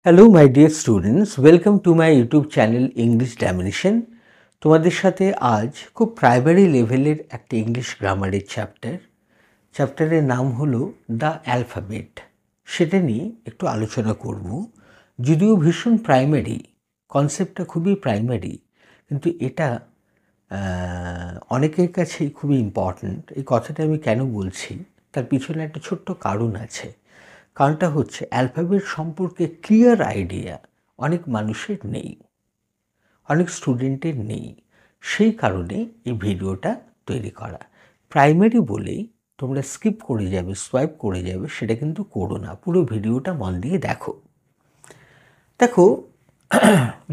Hello my dear students, welcome to my YouTube channel English domination. তোমাদের সাথে আজ খুব প্রাইমারি লেভেলের একটা ইংলিশ গ্রামারের চ্যাপ্টারের নাম হলো দ্য অ্যালফাবেট। সেটা নিয়ে একটু আলোচনা করব। যদিও ভীষণ প্রাইমারি, কনসেপ্টটা খুবই প্রাইমারি, কিন্তু এটা অনেকের কাছেই খুবই ইম্পর্ট্যান্ট। এই কথাটা আমি কেন বলছি তার পিছনে একটা ছোট্ট কারণ আছে। কারণটা হচ্ছে অ্যালফাবেট সম্পর্কে ক্লিয়ার আইডিয়া অনেক মানুষের নেই, অনেক স্টুডেন্টের নেই। সেই কারণে এই ভিডিওটা তৈরি করা। প্রাইমারি বলেই তোমরা স্কিপ করে যাবে, সোয়াইপ করে যাবে, সেটা কিন্তু করো না। পুরো ভিডিওটা মন দিয়ে দেখো।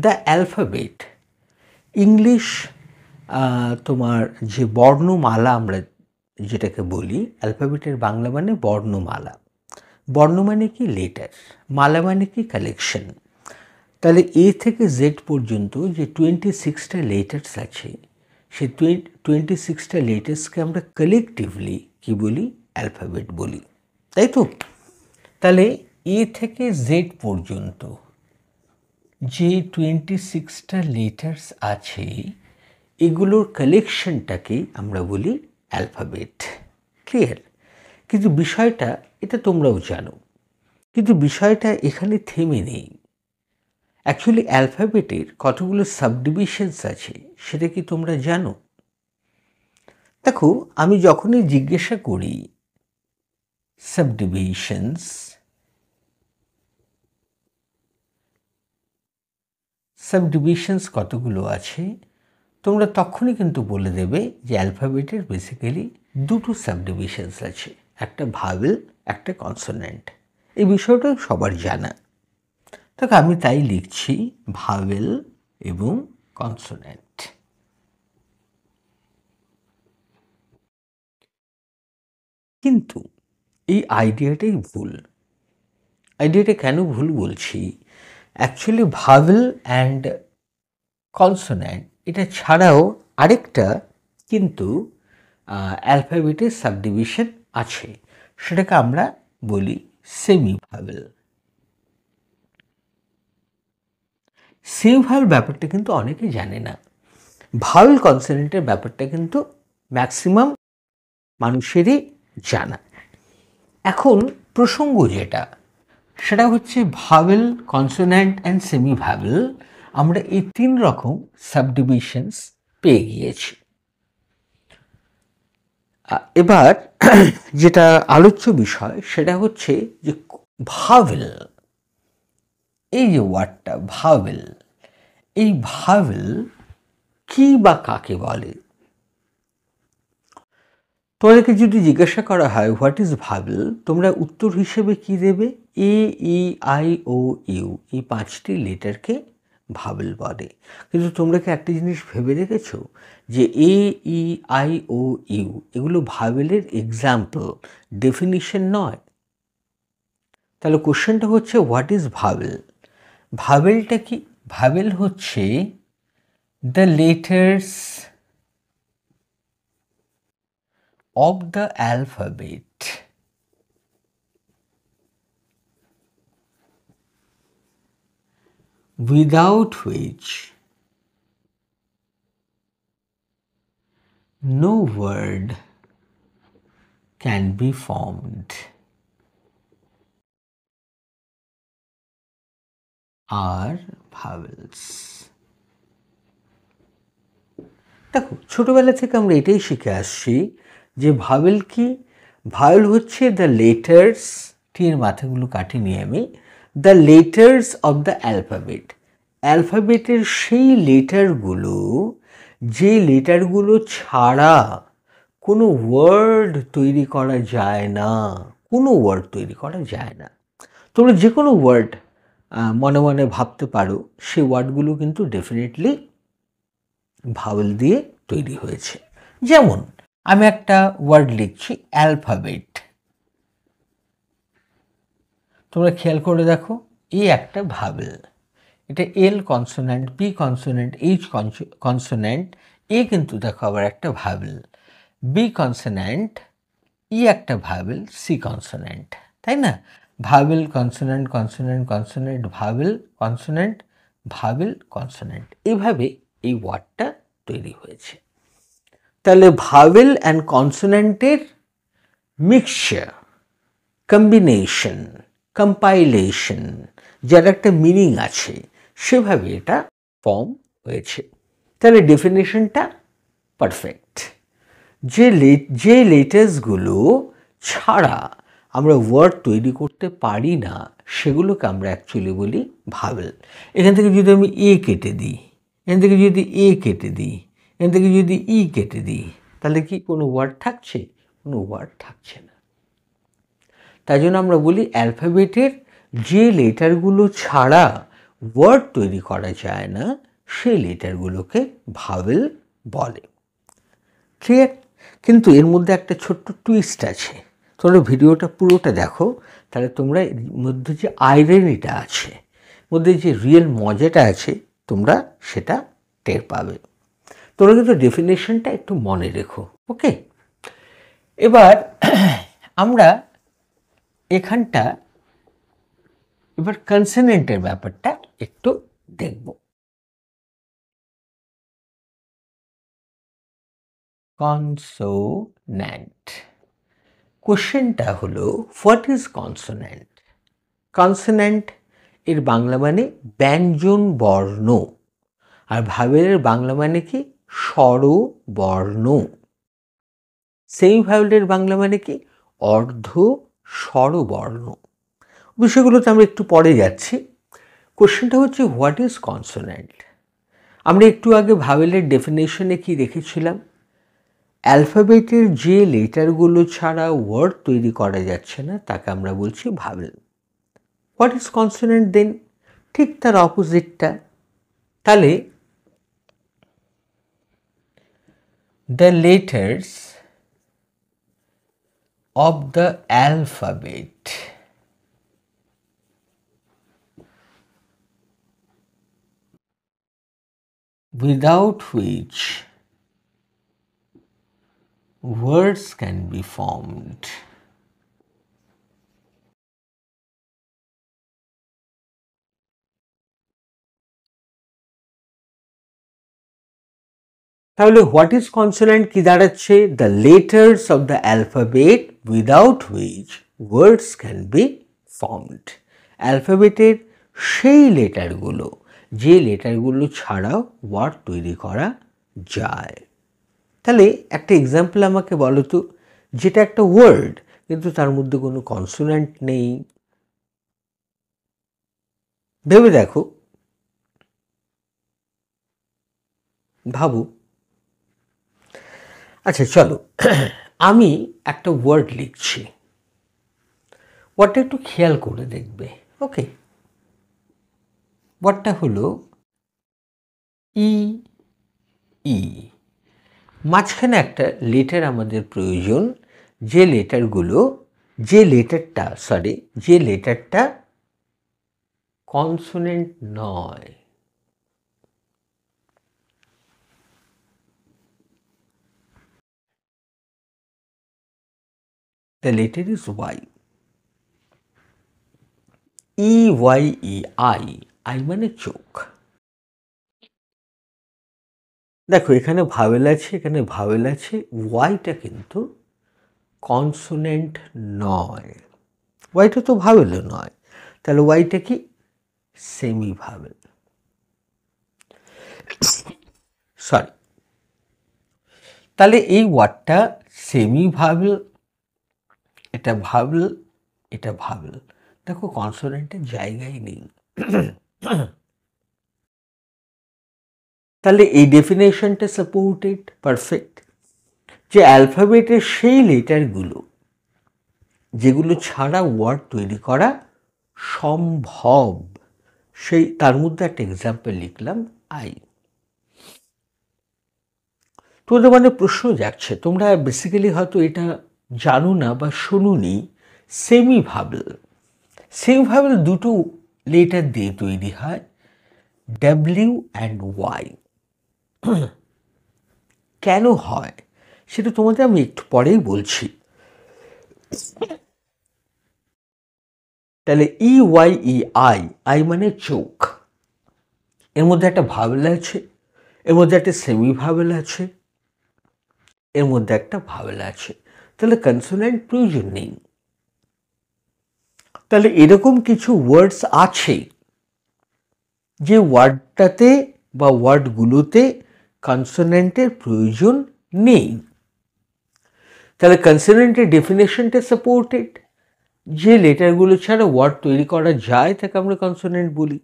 দ্য অ্যালফাবেট ইংলিশ, তোমার যে বর্ণমালা আমরা যেটাকে বলি, অ্যালফাবেটের বাংলা মানে বর্ণমালা। বর্ণ মানে কি? লেটার। মালা মানে কি? কালেকশন। তাহলে এ থেকে জেড পর্যন্ত যে 26টা লেটার্স আছে, সেই 26টা লেটার্সকে আমরা কালেকটিভলি কি বলি? অ্যালফাবেট বলি, তাই তো? তাহলে এ থেকে জেড পর্যন্ত যে 26টা লেটার্স আছে, এগুলোর কালেকশনটাকেই আমরা বলি অ্যালফাবেট। ক্লিয়ার? কিন্তু বিষয়টা, এটা তোমরাও জানো, কিন্তু বিষয়টা এখানে থেমে নেই। অ্যাকচুয়ালি অ্যালফাবেটের কতগুলো সাবডিভিশনস আছে সেটা কি তোমরা জানো? দেখো, আমি যখনই জিজ্ঞাসা করি সাবডিভিশনস কতগুলো আছে, তোমরা তখনই কিন্তু বলে দেবে যে অ্যালফাবেটের বেসিক্যালি দুটো সাবডিভিশনস আছে, একটা ভাওয়েল, একটা কনসোনেন্ট। এই বিষয়টা সবার জানা। দেখো, আমি তাই লিখছি ভাওয়েল এবং কনসোনেন্ট। কিন্তু এই আইডিয়াটাই ভুল। আইডিয়াটা কেন ভুল বলছি? অ্যাকচুয়ালি ভাওয়েল অ্যান্ড কনসোনেন্ট এটা ছাড়াও আরেকটা কিন্তু অ্যালফাবেটের সাবডিভিশন আছে, সেটাকে আমরা বলি সেমি ভাওয়েল। সেমি ভাওয়েল ব্যাপারটা কিন্তু অনেকে জানে না। ভাওয়েল কনসোনেন্টের ব্যাপারটা কিন্তু ম্যাক্সিমাম মানুষেরই জানা। এখন প্রসঙ্গ যেটা, সেটা হচ্ছে vowel, consonant and semi vowel. আমরা এই 3 রকম সাবডিভিশনস পেয়ে গিয়েছি। এবার যেটা আলোচ্য বিষয় সেটা হচ্ছে যে ভাওয়েল, এই যে ওয়ার্ডটা ভাওয়েল, এই ভাওয়েল কি বা কাকে বলে? তোমাদেরকে যদি জিজ্ঞাসা করা হয় হোয়াট ইজ ভাওয়েল, তোমরা উত্তর হিসেবে কি দেবে? এ, ই, আই, ও, ইউ, এই 5টি লেটারকে ভাওয়েল বলে। কিন্তু তোমরা কি একটা জিনিস ভেবে রেখেছো যে এ, ই, আই, ও, ইউ এগুলো ভাওয়েলের এক্সাম্পল, ডেফিনিশন নয়? তাহলে কোশ্চেনটা হচ্ছে হোয়াট ইজ ভাওয়েল? ভাওয়েলটা কি? ভাওয়েল হচ্ছে the letters of the alphabet without which no word can be formed are vowels. দেখো, ছোটবেলা থেকে আমরা এটাই শিখে আসছি যে ভাওয়েল কি? ভাওয়েল হচ্ছে দ্য লেটার্স, টির মাথাগুলো কাটি নিয়ে আমি, the letters of the alphabet. অ্যালফাবেটের সেই লেটারগুলো, যে লেটারগুলো ছাড়া কোনো ওয়ার্ড তৈরি করা যায় না, কোনো ওয়ার্ড তৈরি করা যায় না। তোমরা যে কোনো ওয়ার্ড মনে মনে ভাবতে পারো, সেই ওয়ার্ডগুলো কিন্তু ডেফিনেটলি ভাওয়েল দিয়ে তৈরি হয়েছে। যেমন আমি একটা ওয়ার্ড লিখছি অ্যালফাবেট, তোমরা খেয়াল করে দেখো, এ একটা ভাওয়েল, এটা L consonant, P consonant, H consonant, A কিন্তু দেখো আবার একটা ভাওয়েল, বি কনসোন্যান্ট, ই একটা ভাওয়েল, সি কনসোন্যান্ট, তাই না? Vowel consonant consonant consonant vowel consonant vowel consonant, এইভাবে এই ওয়ার্ডটা তৈরি হয়েছে। তাহলে ভাওয়েল অ্যান্ড কনসোনেন্টের মিক্সচার, কম্বিনেশন, কম্পাইলেশন, যার একটা মিনিং আছে, সেভাবে এটা ফর্ম হয়েছে। তাহলে ডেফিনেশনটা পারফেক্ট। যে লেটার্সগুলো ছাড়া আমরা ওয়ার্ড তৈরি করতে পারি না, সেগুলোকে আমরা অ্যাকচুয়ালি বলি ভাওয়েল। এখান থেকে যদি আমি এ কেটে দিই, এখান থেকে যদি এ কেটে দিই, এখান থেকে যদি ই কেটে দিই, তাহলে কি কোনো ওয়ার্ড থাকছে? কোনো ওয়ার্ড থাকছে না। তাই জন্য আমরা বলি অ্যালফাবেটের যে লেটারগুলো ছাড়া ওয়ার্ড তৈরি করা যায় না, সেই লেটারগুলোকে ভাওয়েল বলে। ক্লিয়ার? কিন্তু এর মধ্যে একটা ছোট্ট টুইস্ট আছে। তোমরা ভিডিওটা পুরোটা দেখো, তাহলে তোমরা এর মধ্যে যে আইরনিটা আছে, মধ্যে যে রিয়েল মজাটা আছে, তোমরা সেটা টের পাবে। তোমরা কিন্তু ডেফিনেশনটা একটু মনে রেখো, ওকে? এবার আমরা এখানটা এবার কনসোনেন্টের ব্যাপারটা একটু দেখব। কনসোন্যান্ট, কোশ্চেনটা হলো হোয়াট ইজ কনসোন্যান্ট? কনসোন্যান্ট এর বাংলা মানে ব্যঞ্জন বর্ণ, আর ভাওয়েলের বাংলা মানে কি? স্বরবর্ণ। সেমিভাওয়েলের বাংলা মানে কি? অর্ধ স্বরবর্ণ। বিষয়গুলোতে আমরা একটু পরে যাচ্ছি। কোশ্চেনটা হচ্ছে হোয়াট ইজ কনসোন্যান্ট। আমরা একটু আগে ভাওয়েলের ডেফিনেশনে কি রেখেছিলাম? অ্যালফাবেটের যে লেটারগুলো ছাড়া ওয়ার্ড তৈরি করা যাচ্ছে না, তাকে আমরা বলছি ভাওয়েল। হোয়াট ইজ কনসোন্যান্ট দেন? ঠিক তার অপোজিটটা। তাহলে the letters of the alphabet without which words can be formed তাহলে হোয়াট ইজ কনসোন্যান্ট কি দাঁড়াচ্ছে? The letters of the alphabet without which words can be formed. অ্যালফাবেটের সেই লেটারগুলো, যে লেটারগুলো ছাড়াও ওয়ার্ড তৈরি করা যায়। তাহলে একটা এক্সাম্পল আমাকে বলো তো, যেটা একটা ওয়ার্ড কিন্তু তার মধ্যে কোনো কনসোন্যান্ট নেই। ভেবে দেখো, ভাবো। আচ্ছা চলো, আমি একটা ওয়ার্ড লিখছি, ওয়ার্ডটা একটু খেয়াল করে দেখবে, ওকে? ওয়ার্ডটা হলো ই ই। মাঝখানে একটা লেটার আমাদের প্রয়োজন, যে লেটারটা কনসোনেন্ট নয়। The letter is Y. E-Y-E, I মানে চোখ। দেখো এখানে ভাওয়েল আছে, এখানে ভাওয়েল আছে, ওয়াইটা কিন্তু কনসোনেন্ট নয়। ওয়াইটা তো ভাওয়েলও নয়, তাহলে ওয়াইটা কি? Semi vowel. সরি, তাহলে এই ওয়ার্ডটা সেমি ভাওয়েল, এটা ভাওয়েল, এটা ভাওয়েল। দেখো কনসোনেন্টের জায়গায় নেই। তাহলে এই ডেফিনেশনটা সাপোর্টেড, পারফেক্ট। যে অ্যালফাবেটের সেই লেটারগুলো যেগুলো ছাড়া ওয়ার্ড তৈরি করা সম্ভব, সেই তার মধ্যে একটা এক্সাম্পল লিখলাম আই। তোমাদের মানে প্রশ্ন যাচ্ছে, তোমরা বেসিক্যালি হয়তো এটা জানো না বা শুনুনি, সেমি ভাওয়েল। সেমি ভাওয়েল দুটো লেটার দিয়ে তৈরি হয়, ডাব্লিউ অ্যান্ড ওয়াই। কেন হয় সেটা তোমাদের আমি একটু পরেই বলছি। তাহলে EYEI, আই মানে চোখ, এর মধ্যে একটা ভাওয়েল আছে, এর মধ্যে একটা সেমি ভাওয়েল আছে, এর মধ্যে একটা ভাওয়েল আছে, তাহলে কনসোনেন্ট প্রয়োজন নেই। তাহলে এরকম কিছু ওয়ার্ডস আছে যে ওয়ার্ডটাতে বা ওয়ার্ডগুলোতে কনসোনেন্টের প্রয়োজন নেই। তাহলে কনসোনেন্টের ডেফিনেশনটা সাপোর্টেড, যে লেটারগুলো ছাড়া ওয়ার্ড তৈরি করা যায় তাকে আমরা কনসোনেন্ট বলি,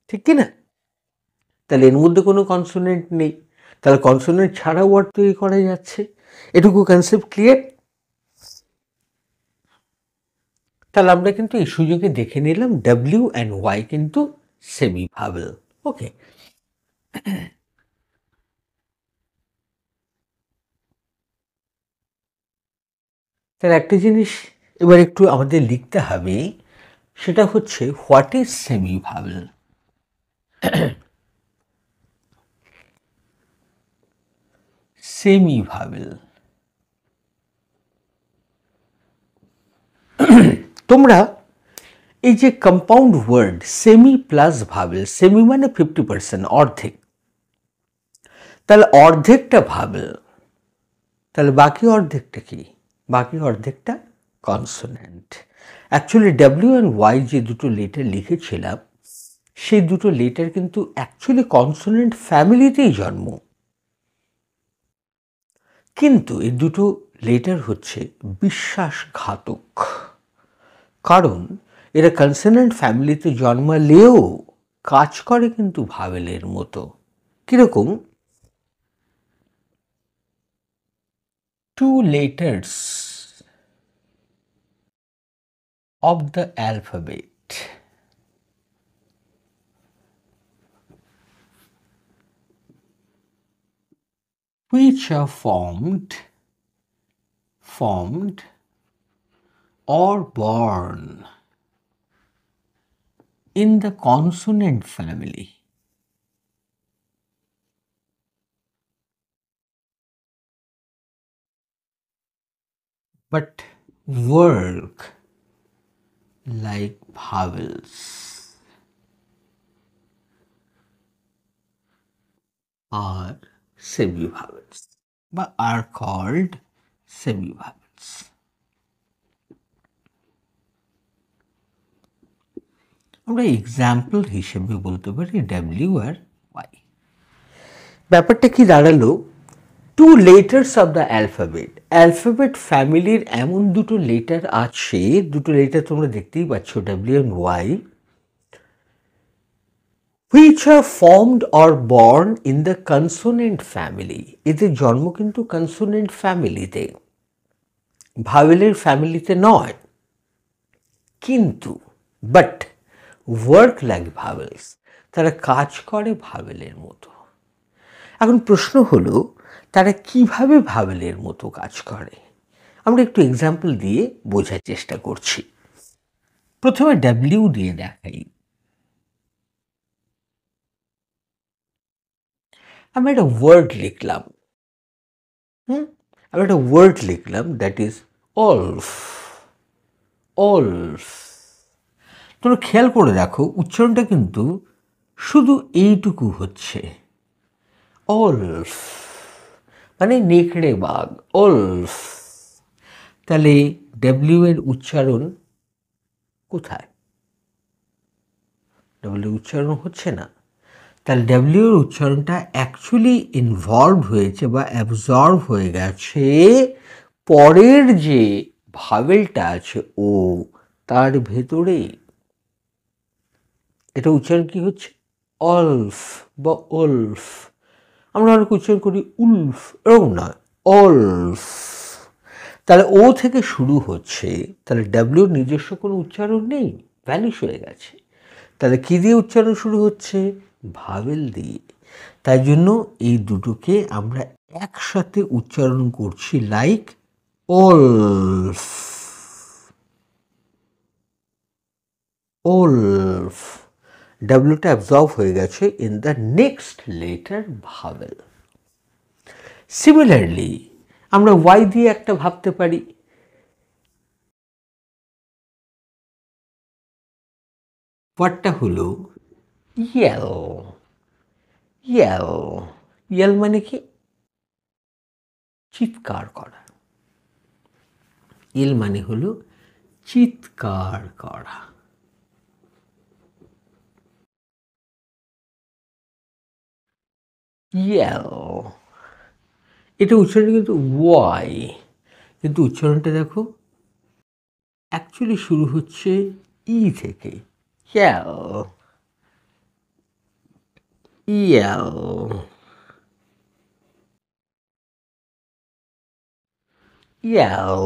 ঠিক কি না? তাহলে এর মধ্যে কোনো কনসোনেন্ট নেই, তাহলে কনসোনেন্ট ছাড়া ওয়ার্ড তৈরি করা যাচ্ছে। এটুকু কনসেপ্ট ক্লিয়ার? তাহলে আমরা কিন্তু এই সুযোগে দেখে নিলাম ডাব্লিউ অ্যান্ড ওয়াই কিন্তু সেমি ভাওয়েল। ওকে, তাহলে একটা জিনিস এবার একটু আমাদের লিখতে হবে, সেটা হচ্ছে what is semi vowel. Semi vowel, তোমরা এই যে compound word semi plus vowel, semi মানে 50%, অর্ধেক, তাহলে অর্ধেকটা ভাওয়েল, তাহলে বাকি অর্ধেকটা কি? বাকি অর্ধেকটা consonant. Actually W and Y যে দুটো লেটার লিখেছিলাম, সেই দুটো লেটার কিন্তু অ্যাকচুয়ালি কনসোনেন্ট ফ্যামিলিতেই জন্ম, কিন্তু এই দুটো লেটার হচ্ছে বিশ্বাসঘাতক, কারণ এরা কনসোনেন্ট ফ্যামিলিতে জন্মালেও কাজ করে কিন্তু ভাওয়েলের মতো। কিরকম? two letters of the alphabet which are formed or born in the consonant family but work like vowels are semivowels বা are called semivowels. আমরা এক্সাম্পল হিসেবে বলতে পারি ডাব্লিউ আর ওয়াই। ব্যাপারটা কি দাঁড়ালো? Two letters of the alphabet, alphabet ফ্যামিলির এমন দুটো লেটার আছে, দুটো লেটার তোমরা দেখতেই পাচ্ছ W and Y, which are formed or born in the consonant family, এদের জন্ম কিন্তু কনসোনেন্ট ফ্যামিলিতে, ভাওয়েলের ফ্যামিলিতে নয়, কিন্তু বাট ওয়ার্ক লাইক ভাওয়েলস, তারা কাজ করে ভাওয়েলের মতো। এখন প্রশ্ন হলো তারা কিভাবে ভাওয়েলের মতো কাজ করে? আমরা একটু এক্সাম্পল দিয়ে বোঝার চেষ্টা করছি। প্রথমে ডাব্লিউ দিয়ে দেখাই। আমি একটা ওয়ার্ড লিখলাম, আমি একটা ওয়ার্ড লিখলাম, দ্যাট ইজ অলফ। অলফ, তোমরা খেয়াল করে দেখো উচ্চারণটা কিন্তু শুধু এইটুকু হচ্ছে, অলফ মানে নেকড়ে বাঘ, অলফ। তাহলে ডাব্লিউ এর উচ্চারণ কোথায়? ডাব্লিউ উচ্চারণ হচ্ছে না, তাহলে ডাব্লিউ এর উচ্চারণটা অ্যাকচুয়ালি ইনভলভ হয়েছে বা অ্যাবজর্ব হয়ে গেছে পরের যে ভাওয়েলটা আছে ও, তার ভেতরে। এটা উচ্চারণ কি হচ্ছে? অলফ বা ওলফ। আমরা অনেক উচ্চারণ করি উলফ, এরকম নয়, অলফ। তাহলে ও থেকে শুরু হচ্ছে, তাহলে ডাব্লিউর নিজস্ব কোনো উচ্চারণ নেই, ভ্যানিশ হয়ে গেছে। তাহলে কী দিয়ে উচ্চারণ শুরু হচ্ছে? ভাওয়েল দিয়ে। তাই জন্য এই দুটোকে আমরা একসাথে উচ্চারণ করছি লাইক ওলফ, ওলফ। ডাব্লিউটা অ্যাবজর্ব হয়ে গেছে in the next letter vowel. Similarly আমরা ওয়াই দিয়ে একটা ভাবতে পারি, ওয়ার্ডটা হলো ইয়েল। ইয়েল, ইয়েল মানে কি? চিৎকার করা। ইয়েল মানে হলো চিৎকার করা। ইয়েল, এটা উচ্চারণ কিন্তু ওয়াই, কিন্তু উচ্চারণটা দেখো অ্যাকচুয়ালি শুরু হচ্ছে ই থেকে। Yale, Yale, Yale.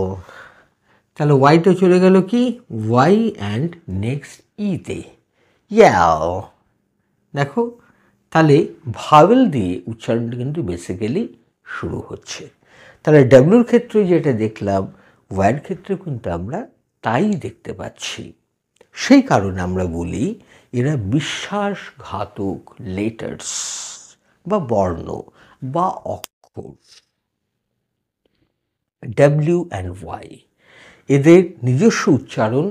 তাহলে ওয়াইটা চলে গেল কি ওয়াই অ্যান্ড নেক্সট ইতে, ইয়েল। দেখো তাহলে ভাওয়েল দিয়ে উচ্চারণটা কিন্তু বেসিক্যালি শুরু হচ্ছে। তাহলে ডাব্লুর ক্ষেত্রে যেটা দেখলাম, ওয়াইয়ের ক্ষেত্রে কিন্তু আমরা তাই দেখতে পাচ্ছি। সেই কারণে আমরা বলি এরা বিশ্বাসঘাতক লেটার্স বা বর্ণ বা অক্ষর। ডাব্লিউ অ্যান্ড ওয়াই এদের নিজস্ব উচ্চারণ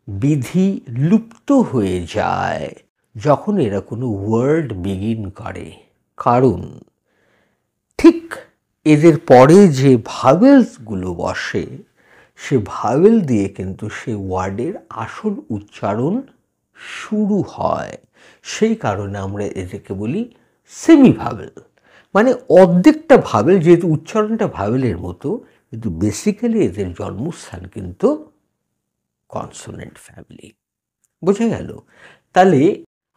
বিধি লুপ্ত হয়ে যায় যখন এরা কোনো ওয়ার্ড বিগিন করে, কারণ ঠিক এদের পরে যে ভাওয়েলসগুলো বসে সে ভাওয়েল দিয়ে কিন্তু সে ওয়ার্ডের আসল উচ্চারণ শুরু হয়। সেই কারণে আমরা এদেরকে বলি সেমি ভাওয়েল, মানে অর্ধেকটা ভাওয়েল, যেহেতু উচ্চারণটা ভাওয়েলের মতো, কিন্তু বেসিক্যালি এদের জন্মস্থান কিন্তু কনসোনেন্ট ফ্যামিলি। বোঝা গেল? তাহলে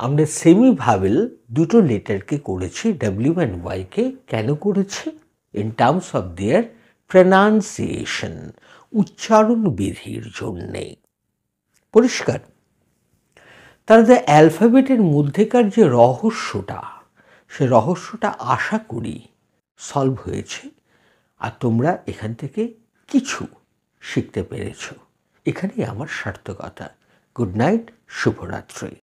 আমরা সেমি ভাওয়েল দুটো লেটারকে করেছি, ডাব্লিউ অ্যান্ড ওয়াইকে কেন করেছি? In terms of their pronunciation, উচ্চারণ বিধির জন্যে। পরিষ্কার? তাহলে অ্যালফাবেটের মধ্যেকার যে রহস্যটা, সে রহস্যটা আশা করি সলভ হয়েছে, আর তোমরা এখান থেকে কিছু শিখতে পেরেছ। এখানেই আমার সার্থকতা। গুড নাইট, শুভরাত্রি।